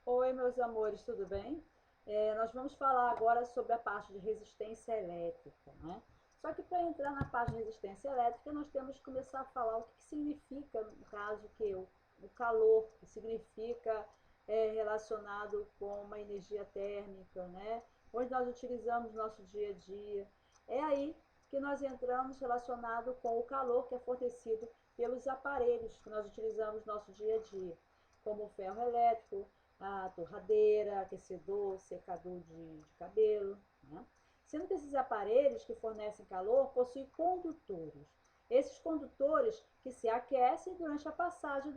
Oi, meus amores, tudo bem? Nós vamos falar agora sobre a parte de resistência elétrica, né? Só que para entrar na parte de resistência elétrica, nós temos que começar a falar o que significa, no caso, o calor, que significa relacionado com uma energia térmica, né? Onde nós utilizamos no nosso dia a dia. É aí que nós entramos relacionado com o calor que é fornecido pelos aparelhos que nós utilizamos no nosso dia a dia, como o ferro elétrico, a torradeira, aquecedor, secador de cabelo, né? Sendo que esses aparelhos que fornecem calor possuem condutores. Esses condutores que se aquecem durante a passagem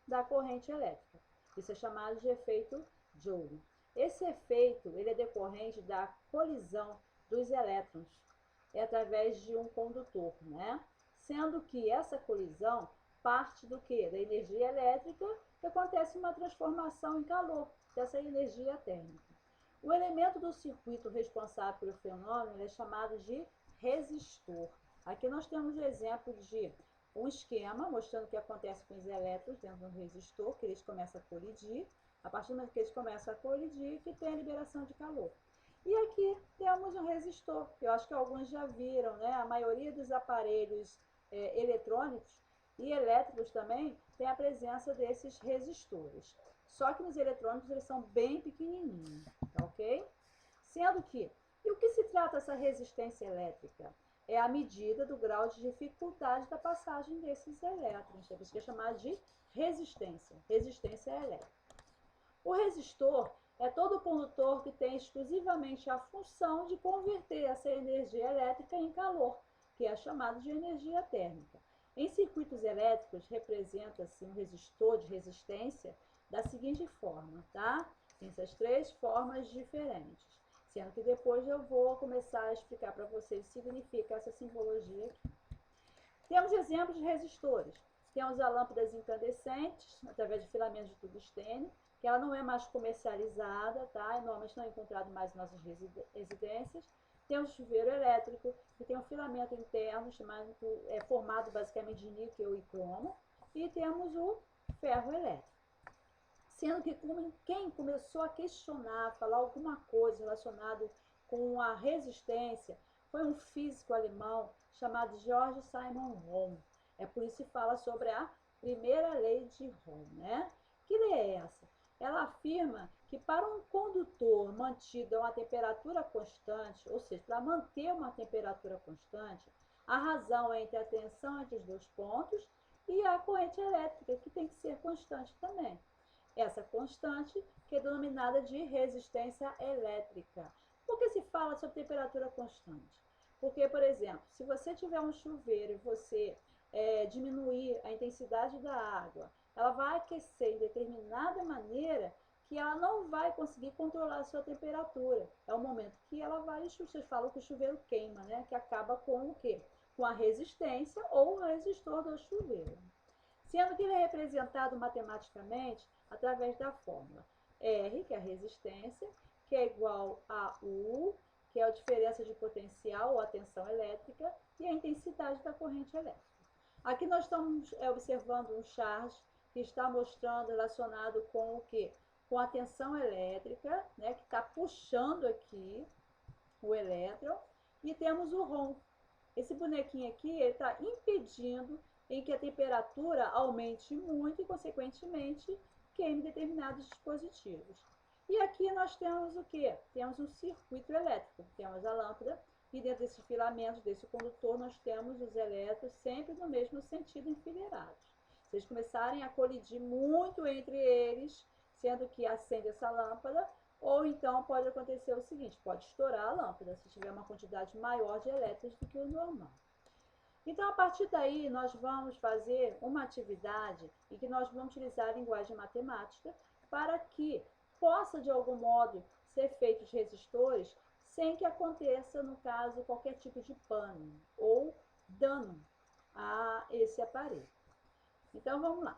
da corrente elétrica. Isso é chamado de efeito Joule. Esse efeito ele é decorrente da colisão dos elétrons através de um condutor, né? Sendo que essa colisão parte do que? Da energia elétrica, que acontece uma transformação em calor dessa energia térmica. O elemento do circuito responsável pelo fenômeno é chamado de resistor. Aqui nós temos o exemplo de um esquema mostrando o que acontece com os elétrons dentro do resistor, que eles começam a colidir. A partir do momento que eles começam a colidir, que tem a liberação de calor. E aqui temos um resistor, que eu acho que alguns já viram, né? A maioria dos aparelhos eletrônicos e elétricos também tem a presença desses resistores. Só que nos eletrônicos eles são bem pequenininhos, tá ok? Sendo que, e o que se trata essa resistência elétrica? É a medida do grau de dificuldade da passagem desses elétrons. É isso que é chamado de resistência elétrica. O resistor é todo condutor que tem exclusivamente a função de converter essa energia elétrica em calor, que é chamado de energia térmica. Em circuitos elétricos, representa-se um resistor de resistência da seguinte forma, tá? Tem essas três formas diferentes, sendo que depois eu vou começar a explicar para vocês o que significa essa simbologia aqui. Temos exemplos de resistores. Temos a lâmpadas incandescentes, através de filamentos de tungstênio, que ela não é mais comercializada, tá? Normalmente não é encontrado mais em nossas residências. Temos o chuveiro elétrico, que tem um filamento interno formado basicamente de níquel e cromo. E temos o ferro elétrico. Sendo que quem começou a questionar, falar alguma coisa relacionada com a resistência, foi um físico alemão chamado Georg Simon Ohm. É por isso que fala sobre a primeira lei de Ohm, né? Que lei é essa? Ela afirma que para um condutor mantido a uma temperatura constante, ou seja, para manter uma temperatura constante, a razão é entre a tensão entre os dois pontos e a corrente elétrica, que tem que ser constante também. Essa constante, que é denominada de resistência elétrica. Por que se fala sobre temperatura constante? Porque, por exemplo, se você tiver um chuveiro e você diminuir a intensidade da água, ela vai aquecer de determinada maneira que ela não vai conseguir controlar a sua temperatura. É o momento que ela vai, vocês falam que o chuveiro queima, né? Que acaba com o quê? Com a resistência ou o resistor do chuveiro. Sendo que ele é representado matematicamente através da fórmula R, que é a resistência, que é igual a U, que é a diferença de potencial ou a tensão elétrica, e a intensidade da corrente elétrica. Aqui nós estamos observando um chart que está mostrando relacionado com o quê? Com a tensão elétrica, né, que está puxando aqui o elétron, e temos o Ohm. Esse bonequinho aqui está impedindo em que a temperatura aumente muito e, consequentemente, queime determinados dispositivos. E aqui nós temos o que? Temos um circuito elétrico. Temos a lâmpada e dentro desses filamentos, desse condutor, nós temos os elétrons sempre no mesmo sentido enfileirados. Se eles começarem a colidir muito entre eles, sendo que acende essa lâmpada, ou então pode acontecer o seguinte, pode estourar a lâmpada se tiver uma quantidade maior de elétrons do que o normal. Então, a partir daí, nós vamos fazer uma atividade em que nós vamos utilizar a linguagem matemática para que possa, de algum modo, ser feitos resistores sem que aconteça, no caso, qualquer tipo de pane ou dano a esse aparelho. Então, vamos lá.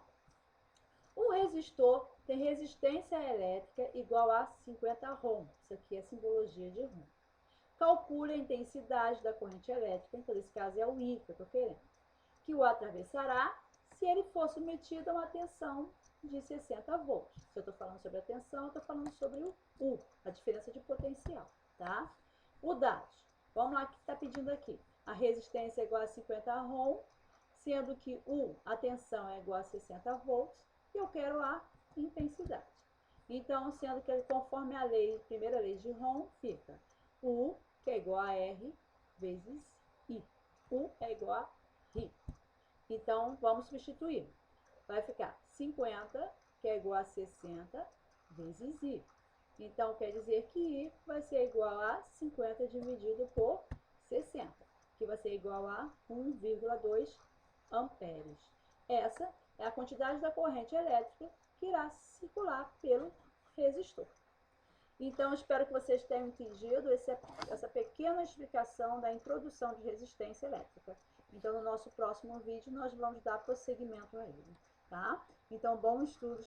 Um resistor tem resistência elétrica igual a 50 Ohm. Isso aqui é a simbologia de Ohm. Calcule a intensidade da corrente elétrica, então nesse caso é o I que eu estou querendo, que o atravessará se ele for submetido a uma tensão de 60 volts. Se eu estou falando sobre a tensão, eu estou falando sobre o U, a diferença de potencial, tá? O dados, vamos lá, que está pedindo aqui. A resistência é igual a 50 ohm, sendo que a tensão é igual a 60 volts, e eu quero a intensidade. Então, sendo que conforme a primeira lei de Ohm, fica U, que é igual a R, vezes I. U é igual a RI. Então, vamos substituir. Vai ficar 50, que é igual a 60, vezes I. Então, quer dizer que I vai ser igual a 50 dividido por 60, que vai ser igual a 1,2 amperes. Essa é a quantidade da corrente elétrica que irá circular pelo resistor. Então, espero que vocês tenham entendido essa pequena explicação da introdução de resistência elétrica. Então, no nosso próximo vídeo, nós vamos dar prosseguimento a ele, tá? Então, bom estudo.